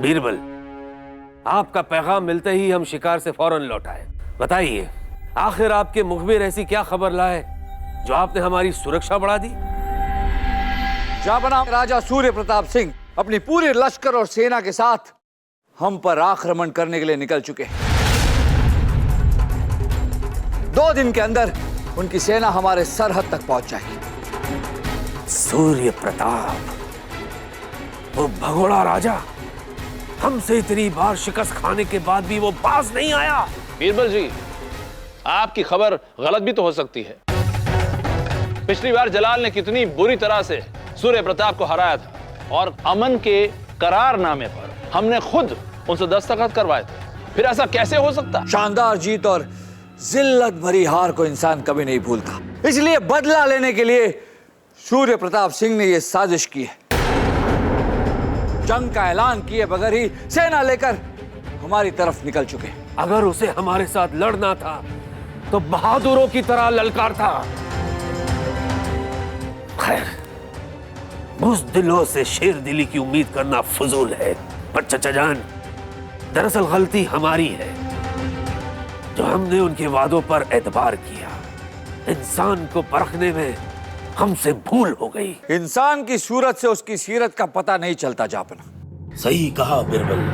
बीरबल, आपका पैगाम मिलते ही हम शिकार से फौरन लौट आए। बताइए, आखिर आपके मुखबिर ऐसी क्या खबर लाए जो आपने हमारी सुरक्षा बढ़ा दी? जाबना राजा सूर्य प्रताप सिंह अपनी पूरी लश्कर और सेना के साथ हम पर आक्रमण करने के लिए निकल चुके हैं। 2 दिन के अंदर उनकी सेना हमारे सरहद तक पहुंच जाएगी। सूर्य प्रताप, वो भगोड़ा राजा, हमसे इतनी बार शिकस्त खाने के बाद भी वो बाज नहीं आया। बीरबल जी, आपकी खबर गलत भी तो हो सकती है। पिछली बार जलाल ने कितनी बुरी तरह से सूर्य प्रताप को हराया था और अमन के करारनामे पर हमने खुद उनसे दस्तखत करवाए थे। फिर ऐसा कैसे हो सकता? शानदार जीत और जिल्लत भरी हार को इंसान कभी नहीं भूलता, इसलिए बदला लेने के लिए सूर्य प्रताप सिंह ने यह साजिश की है। जंग का ऐलान किए बगैर ही सेना लेकर हमारी तरफ निकल चुके। अगर उसे हमारे साथ लड़ना था तो बहादुरों की तरह ललकार था। खैर, बुज़दिलों से शेर दिली की उम्मीद करना फजूल है। पर चचा जान, दरअसल गलती हमारी है जो हमने उनके वादों पर एतबार किया। इंसान को परखने में हमसे भूल हो गई। इंसान की सूरत से उसकी सीरत का पता नहीं चलता जापना। सही कहा बिरबल।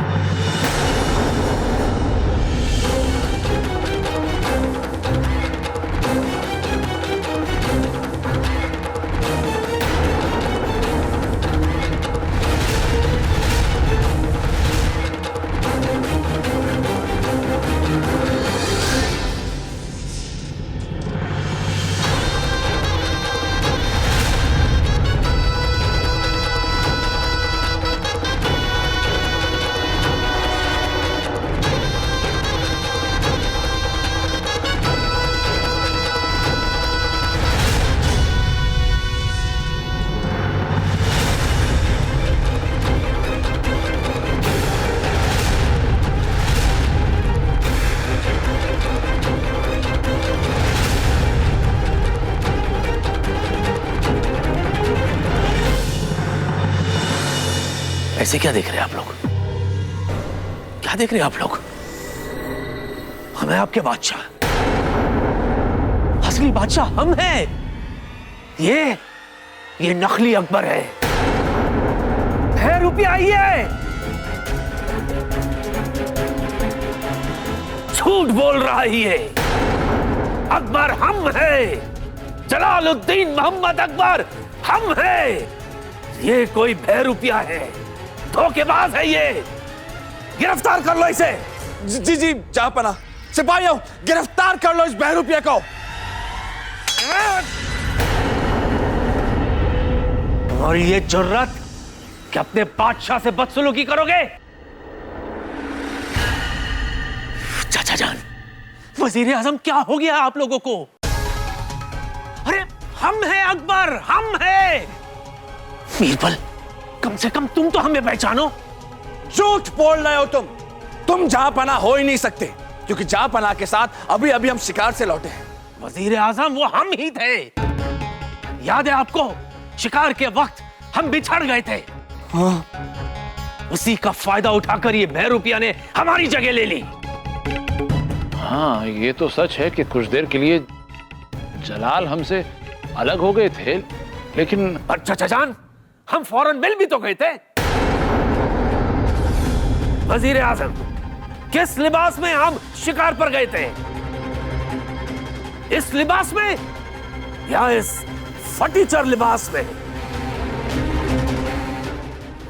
ऐसे क्या देख रहे हैं आप लोग? क्या देख रहे हैं आप लोग? हम हैं आपके बादशाह, असली बादशाह हम हैं। ये नकली अकबर है। ₹6 आइए। झूठ बोल रहा है ये। अकबर हम हैं। जलालुद्दीन मोहम्मद अकबर हम हैं। ये कोई ₹6 है, धोखेबाज है ये। गिरफ्तार कर लो इसे। जी जी जहांपना, सिपाहियों गिरफ्तार कर लो इस ₹6 को। और ये जुर्रत कि अपने बादशाह से बदसलूकी करोगे? चाचा जान, वजीर आजम, क्या हो गया आप लोगों को? अरे हम हैं अकबर, हम हैं। बीरबल, कम से कम तुम तो हमें पहचानो। झूठ बोल रहे हो तुम जहांपना हो ही नहीं सकते, क्योंकि जहांपना के साथ अभी अभी हम शिकार से लौटे हैं। वजीर आजम, वो हम ही थे। याद है आपको, शिकार के वक्त हम बिछड़ गए थे। हाँ। उसी का फायदा उठाकर ये ₹6 ने हमारी जगह ले ली। हाँ, ये तो सच है कि कुछ देर के लिए जलाल हमसे अलग हो गए थे, लेकिन चाचा जान, हम फौरन मिल भी तो गए थे। वजीर आजम, किस लिबास में हम शिकार पर गए थे? इस लिबास में या इस फटीचर लिबास में?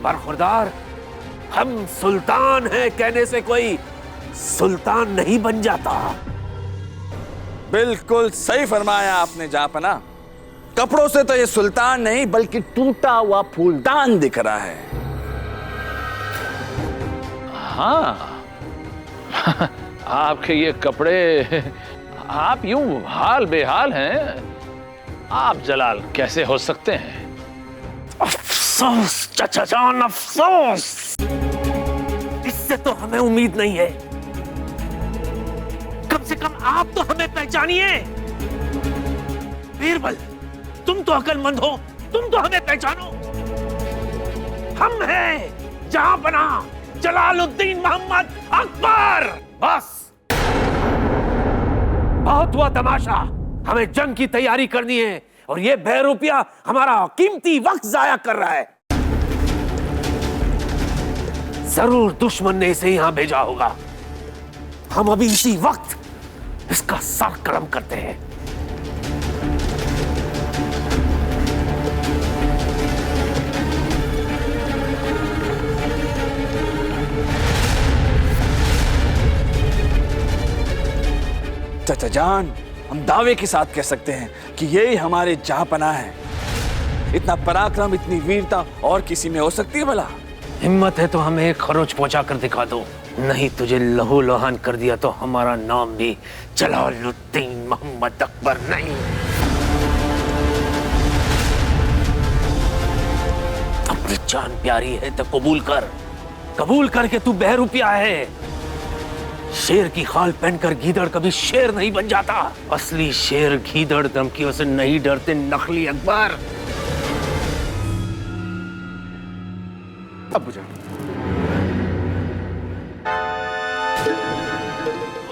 बरखुरदार, हम सुल्तान हैं कहने से कोई सुल्तान नहीं बन जाता। बिल्कुल सही फरमाया आपने जहांपना। कपड़ों से तो ये सुल्तान नहीं बल्कि टूटा हुआ फूलदान दिख रहा है। हाँ, आपके ये कपड़े, आप यूं हाल बेहाल हैं। आप जलाल कैसे हो सकते हैं? अफसोस चाचा जान, अफसोस। इससे तो हमें उम्मीद नहीं है। कम से कम आप तो हमें पहचानिए। बीरबल, तुम तो अक्लमंद हो, तुम तो हमें पहचानो। हम हैं जहांपना, जलालुद्दीन मोहम्मद अकबर। बस, बहुत हुआ तमाशा। हमें जंग की तैयारी करनी है और ये बहरूपिया हमारा कीमती वक्त जाया कर रहा है। जरूर दुश्मन ने इसे यहां भेजा होगा। हम अभी इसी वक्त इसका सर कलम करते हैं। चाचा जान, हम दावे के साथ कह सकते हैं कि यही हमारे जहांपनाह है। इतना पराक्रम, इतनी वीरता और किसी में हो सकती है भला? हिम्मत है तो हमें एक खरोच पहुंचा कर दिखा दो, नहीं तुझे लहू लुहान कर दिया तो हमारा नाम भी जलालुद्दीन मोहम्मद अकबर नहीं। अपनी जान प्यारी है तो कबूल कर, कबूल करके तू बहरूपिया है। शेर की खाल पहनकर गीदड़ कभी शेर नहीं बन जाता। असली शेर गीदड़ धमकियों से नहीं डरते नकली अकबर। अब्बूजान,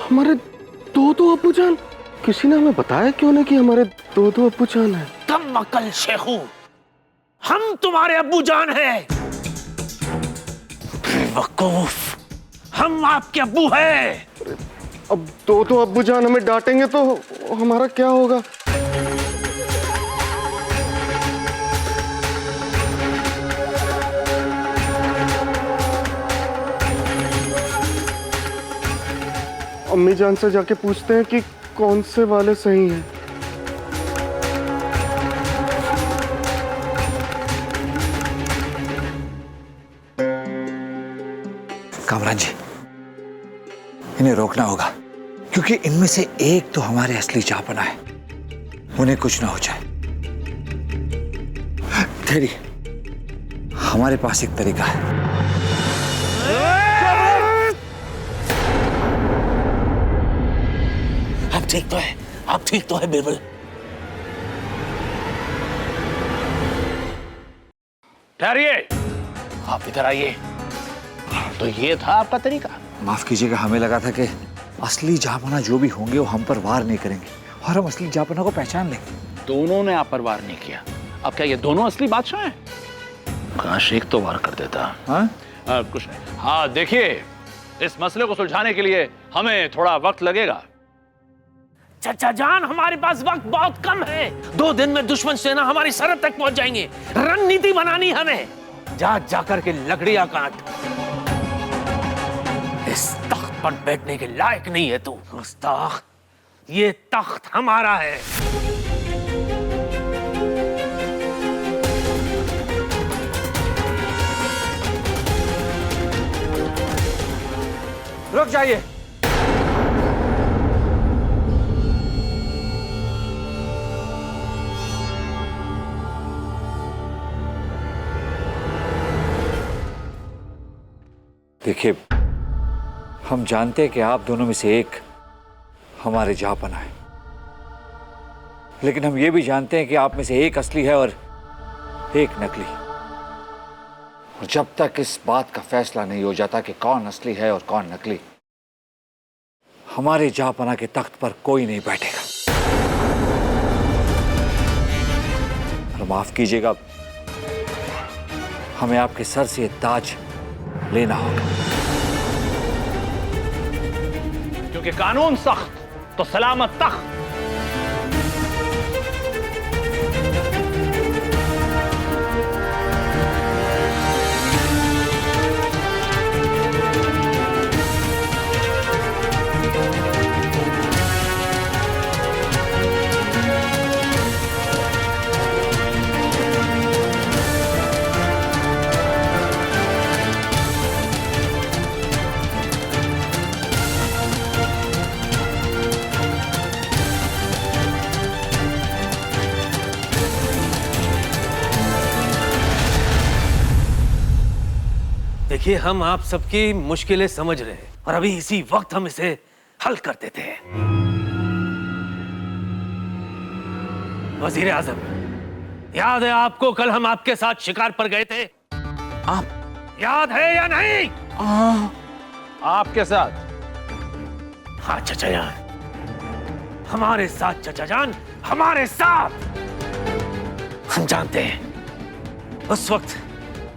हमारे दो अब्बूजान, किसी ने हमें बताया क्यों नहीं कि हमारे दो अब्बूजान हैं? कम अकल शेखू, हम तुम्हारे अब्बूजान हैं। बेवकूफ, हम आपके अब्बू हैं। अब दो अब्बूजान हमें डांटेंगे तो हमारा क्या होगा? अम्मी जान से जाके पूछते हैं कि कौन से वाले सही हैं। कामरान जी, इन्हें रोकना होगा, क्योंकि इनमें से एक तो हमारे असली चाहपना है। उन्हें कुछ ना हो जाए। तेरी, हमारे पास एक तरीका है। आप ठीक तो है, आप ठीक तो है बिरबल। ठहरिए, आप इधर आइए। तो ये था आपका तरीका? माफ कीजिएगा, हमें लगा था कि असली जहांपना जो भी होंगे वो हम पर वार नहीं करेंगे और हम असली जहांपना को पहचान लेंगे। दोनों ने आप पर वार नहीं किया। अब क्या ये दोनों असली बादशाह हैं? काश एक तो वार कर देता। हाँ? कुछ नहीं। हाँ देखिए, इस मसले को सुलझाने के लिए हमें थोड़ा वक्त लगेगा। चाचा जान, हमारे पास वक्त बहुत कम है। 2 दिन में दुश्मन सेना हमारी सरहद तक पहुंच जाएंगे। रणनीति बनानी हमें। जाकर के लकड़ियां काट। इस तख्त पर बैठने के लायक नहीं है तू गुस्ताख। ये तख्त हमारा है। रुक जाइए। देखिए, हम जानते हैं कि आप दोनों में से एक हमारे जहांपना है, लेकिन हम ये भी जानते हैं कि आप में से एक असली है और एक नकली। और जब तक इस बात का फैसला नहीं हो जाता कि कौन असली है और कौन नकली, हमारे जहांपना के तख्त पर कोई नहीं बैठेगा। और माफ कीजिएगा, हमें आपके सर से ताज लेना होगा। क्योंकि कानून सख्त तो सलामत तख्त। देखिए, हम आप सबकी मुश्किलें समझ रहे हैं और अभी इसी वक्त हम इसे हल कर देते हैं। वजीर आजम, याद है आपको कल हम आपके साथ शिकार पर गए थे? आप याद है या नहीं? आपके साथ? हाँ चचा जान, हमारे साथ चचा जान, हमारे साथ। हम जानते हैं उस वक्त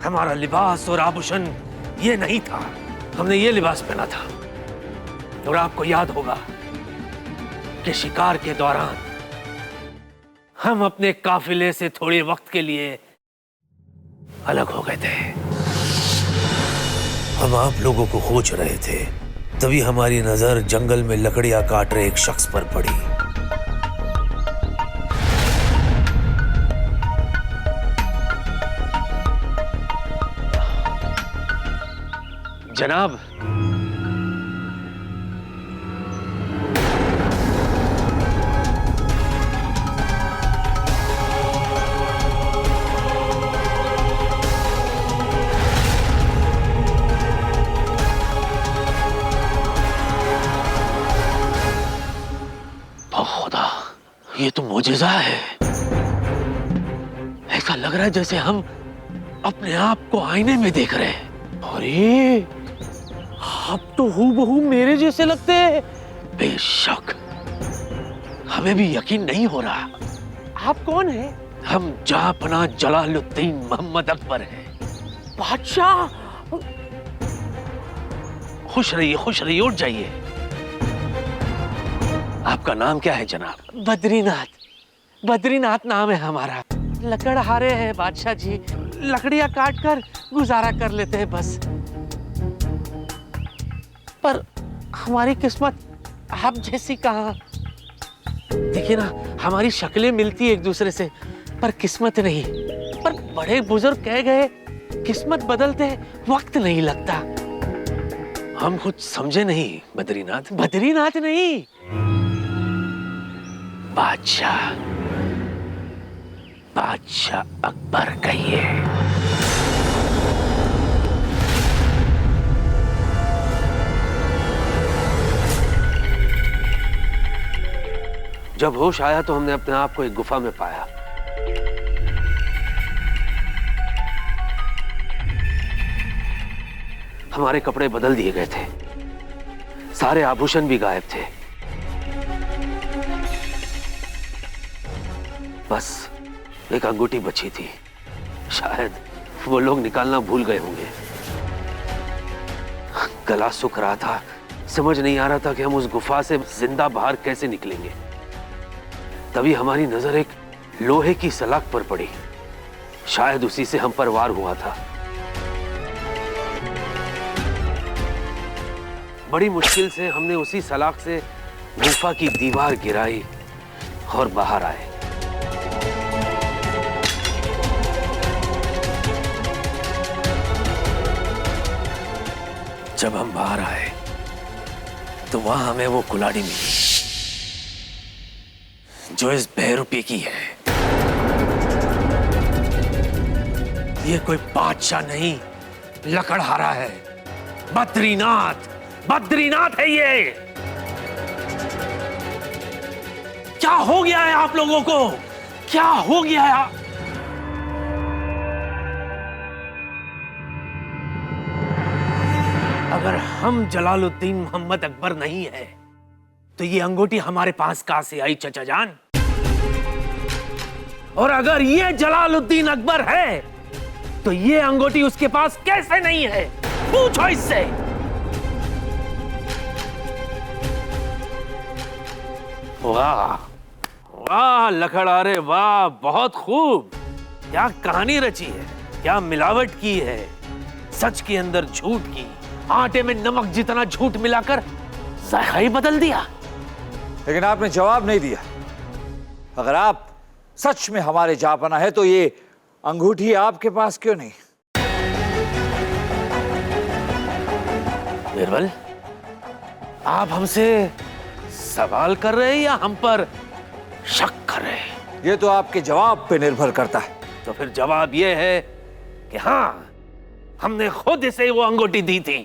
हमारा लिबास और आभूषण ये नहीं था, हमने ये लिबास पहना था। और आपको याद होगा कि शिकार के दौरान हम अपने काफिले से थोड़े वक्त के लिए अलग हो गए थे। हम आप लोगों को खोज रहे थे, तभी हमारी नजर जंगल में लकड़ियां काट रहे एक शख्स पर पड़ी। जनाब, खुदा, ये तो मोजिज़ा है। ऐसा लग रहा है जैसे हम अपने आप को आईने में देख रहे हैं। अरे, आप तो हूबहू मेरे जैसे लगते हैं। बेशक, हमें भी यकीन नहीं हो रहा। आप कौन हैं? हम जहांपनाह जलालुद्दीन मोहम्मद अकबर हैं। बादशाह! खुश रहिए, उठ जाइए। आपका नाम क्या है जनाब? बद्रीनाथ। बद्रीनाथ नाम है हमारा। लकड़हारे हैं बादशाह जी, लकड़ियां काट कर गुजारा कर लेते हैं बस। पर हमारी किस्मत आप जैसी कहाँ। देखिए ना, हमारी शक्लें मिलती एक दूसरे से, पर किस्मत नहीं। पर बड़े बुजुर्ग कह गए, किस्मत बदलते वक्त नहीं लगता। हम कुछ समझे नहीं बद्रीनाथ। बद्रीनाथ नहीं, बादशाह, बादशाह अकबर कहिए। जब होश आया तो हमने अपने आप को एक गुफा में पाया। हमारे कपड़े बदल दिए गए थे, सारे आभूषण भी गायब थे। बस एक अंगूठी बची थी, शायद वो लोग निकालना भूल गए होंगे। गला सूख रहा था, समझ नहीं आ रहा था कि हम उस गुफा से जिंदा बाहर कैसे निकलेंगे। तभी हमारी नजर एक लोहे की सलाख पर पड़ी, शायद उसी से हम पर वार हुआ था। बड़ी मुश्किल से हमने उसी सलाख से गुफा की दीवार गिराई और बाहर आए। जब हम बाहर आए तो वहां हमें वो कुल्हाड़ी मिली जो इस बहरूपी की है। ये कोई बादशाह नहीं, लकड़हारा है। बद्रीनाथ, बद्रीनाथ है ये। क्या हो गया है आप लोगों को? क्या हो गया है? अगर हम जलालुद्दीन मोहम्मद अकबर नहीं है तो ये अंगूठी हमारे पास कहां से आई चचा जान? और अगर ये जलालुद्दीन अकबर है तो ये अंगूठी उसके पास कैसे नहीं है? पूछो इससे। वाह वाह लकड़हारे, वाह, बहुत खूब। क्या कहानी रची है, क्या मिलावट की है। सच के अंदर झूठ की, आटे में नमक जितना झूठ मिलाकर जायका ही बदल दिया। लेकिन आपने जवाब नहीं दिया। अगर आप सच में हमारे जापना है तो ये अंगूठी आपके पास क्यों नहीं? बीरबल, आप हमसे सवाल कर रहे हैं या हम पर शक कर रहे हैं? ये तो आपके जवाब पे निर्भर करता है। तो फिर जवाब यह है कि हाँ, हमने खुद इसे वो अंगूठी दी थी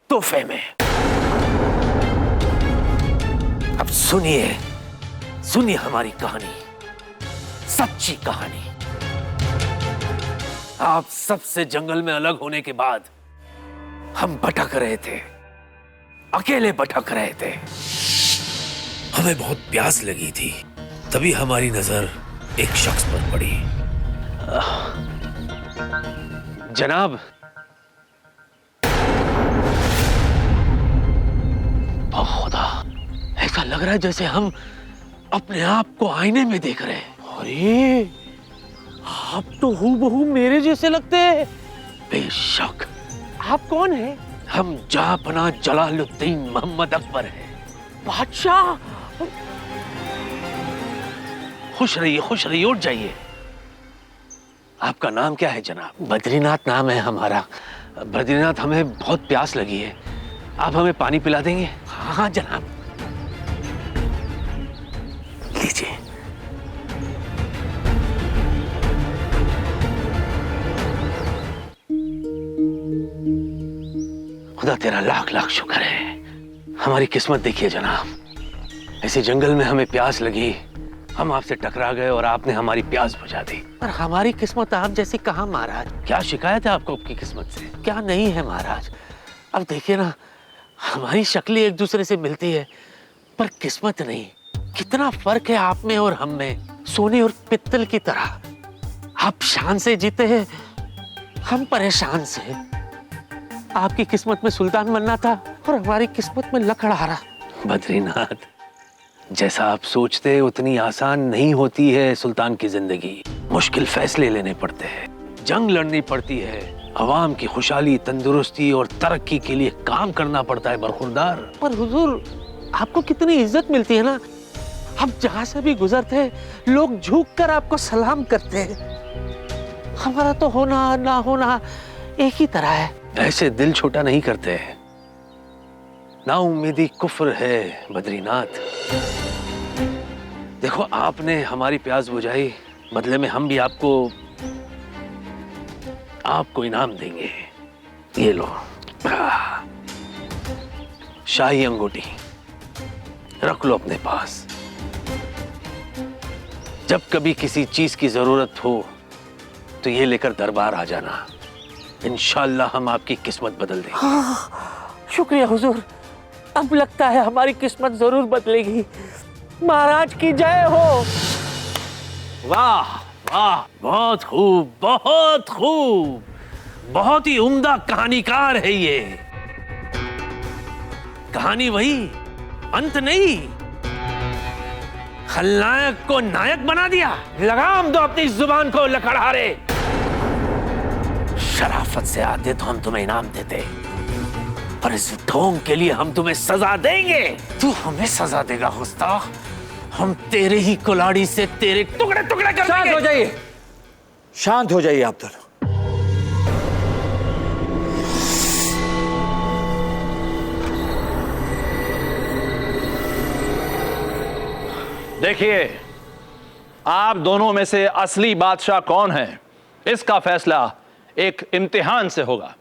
तोहफे में। अब सुनिए, सुनिए हमारी कहानी, सच्ची कहानी। आप सबसे जंगल में अलग होने के बाद हम भटक रहे थे, अकेले भटक रहे थे। हमें बहुत प्यास लगी थी, तभी हमारी नजर एक शख्स पर पड़ी। जनाब, ओ खुदा, ऐसा लग रहा है जैसे हम अपने आप को आईने में देख रहे हैं। अरे, आप तो हूबहू मेरे जैसे लगते हैं। बेशक। आप कौन हैं? हम जहांपनाह जलालुद्दीन मोहम्मद अकबर हैं। बादशाह। खुश रहिए, उठ जाइए। आपका नाम क्या है जनाब? बद्रीनाथ नाम है हमारा। बद्रीनाथ, हमें बहुत प्यास लगी है, आप हमें पानी पिला देंगे? हाँ जनाब, लीजिए। खुदा तेरा लाख लाख शुक्र है। हमारी किस्मत देखिए जनाब, ऐसे जंगल में हमें प्यास लगी, हम आपसे टकरा गए और आपने हमारी प्यास बुझा दी। पर हमारी किस्मत आप जैसी कहाँ महाराज? क्या शिकायत है आपको आपकी किस्मत से? क्या नहीं है महाराज? अब देखिए ना, हमारी शक्लें एक दूसरे से मिलती है पर किस्मत नहीं। कितना फर्क है आप में और हम में, सोने और पित्तल की तरह। आप शान से जीते हैं, हम परेशान से। आपकी किस्मत में सुल्तान बनना था और हमारी किस्मत में लकड़हारा। बद्रीनाथ, जैसा आप सोचते हैं उतनी आसान नहीं होती है सुल्तान की जिंदगी। मुश्किल फैसले लेने पड़ते हैं, जंग लड़नी पड़ती है, अवाम की खुशहाली, तंदुरुस्ती और तरक्की के लिए काम करना पड़ता है बरखुरदार। पर हुजूर, आपको कितनी इज्जत मिलती है ना, आप जहां से भी गुजरते हैं लोग झुक कर आपको सलाम करते हैं। हमारा तो होना ना होना एक ही तरह है। ऐसे दिल छोटा नहीं करते, नाउम्मीदी कुफ्र है बद्रीनाथ। देखो, आपने हमारी प्यास बुझाई, बदले में हम भी आपको इनाम देंगे। ये लो, शाही अंगूठी रख लो अपने पास। जब कभी किसी चीज की जरूरत हो तो ये लेकर दरबार आ जाना, इंशाअल्लाह हम आपकी किस्मत बदल देंगे। शुक्रिया हुजूर, अब लगता है हमारी किस्मत जरूर बदलेगी। महाराज की जय हो। वाह वाह, बहुत खूब, बहुत खूब, बहुत ही उम्दा कहानीकार है ये। कहानी वही, अंत नहीं। खलनायक को नायक बना दिया। लगाम दो अपनी जुबान को लकड़हारे। शराफत से आते तो हम तुम्हें इनाम देते, पर इस ढोंग के लिए हम तुम्हें सजा देंगे। तू हमें सजा देगा गुस्ताख, हम तेरे ही कुल्हाड़ी से तेरे टुकड़े टुकड़े कर देंगे। शांत हो जाइए, शांत हो जाइए आप दोनों। देखिए, आप दोनों में से असली बादशाह कौन है, इसका फैसला एक इम्तिहान से होगा।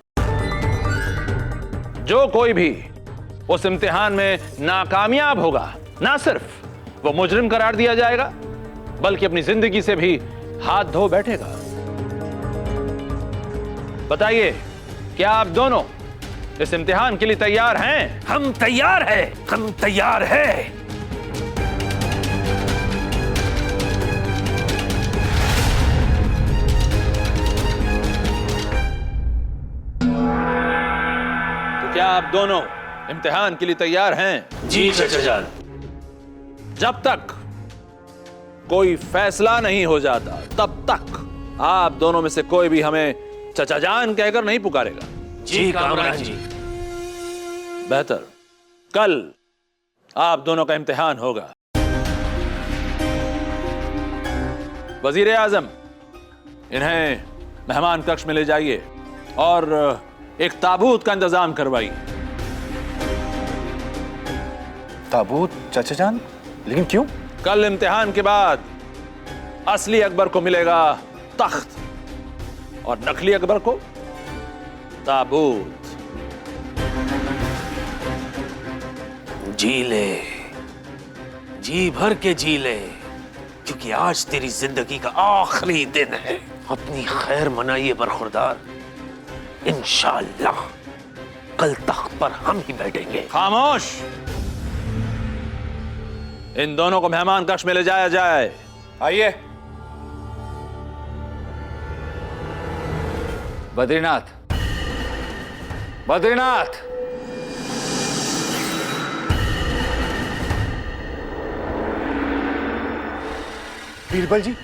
जो कोई भी उस इम्तिहान में नाकामयाब होगा, ना सिर्फ वो मुजरिम करार दिया जाएगा, बल्कि अपनी जिंदगी से भी हाथ धो बैठेगा। बताइए, क्या आप दोनों इस इम्तिहान के लिए तैयार हैं? हम तैयार हैं, हम तैयार हैं। तो क्या आप दोनों इम्तिहान के लिए तैयार हैं? जी चाचा जान। जब तक कोई फैसला नहीं हो जाता, तब तक आप दोनों में से कोई भी हमें चचा जान कहकर नहीं पुकारेगा। जी कामरान जी। बेहतर, कल आप दोनों का इम्तिहान होगा। वजीर आजम, इन्हें मेहमान कक्ष में ले जाइए और एक ताबूत का इंतजाम करवाइए। ताबूत चाचा जान? लेकिन क्यों? कल इम्तिहान के बाद असली अकबर को मिलेगा तख्त और नकली अकबर को ताबूत। जी ले, जी भर के जी ले, क्योंकि आज तेरी जिंदगी का आखिरी दिन है। अपनी खैर मनाइए बरखुरदार, इंशाअल्लाह कल तख्त पर हम ही बैठेंगे। खामोश। इन दोनों को मेहमान कक्ष में ले जाया जाए। आइए। बद्रीनाथ, बद्रीनाथ। बीरबल जी,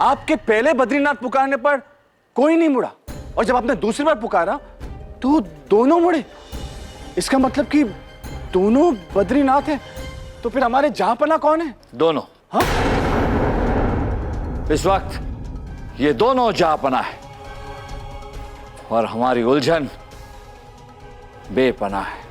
आपके पहले बद्रीनाथ पुकारने पर कोई नहीं मुड़ा, और जब आपने दूसरी बार पुकारा तो दोनों मुड़े। इसका मतलब कि दोनों बद्रीनाथ हैं। तो फिर हमारे जहांपना कौन है? दोनों। हाँ? इस वक्त ये दोनों जहांपना है और हमारी उलझन बेपनाह है।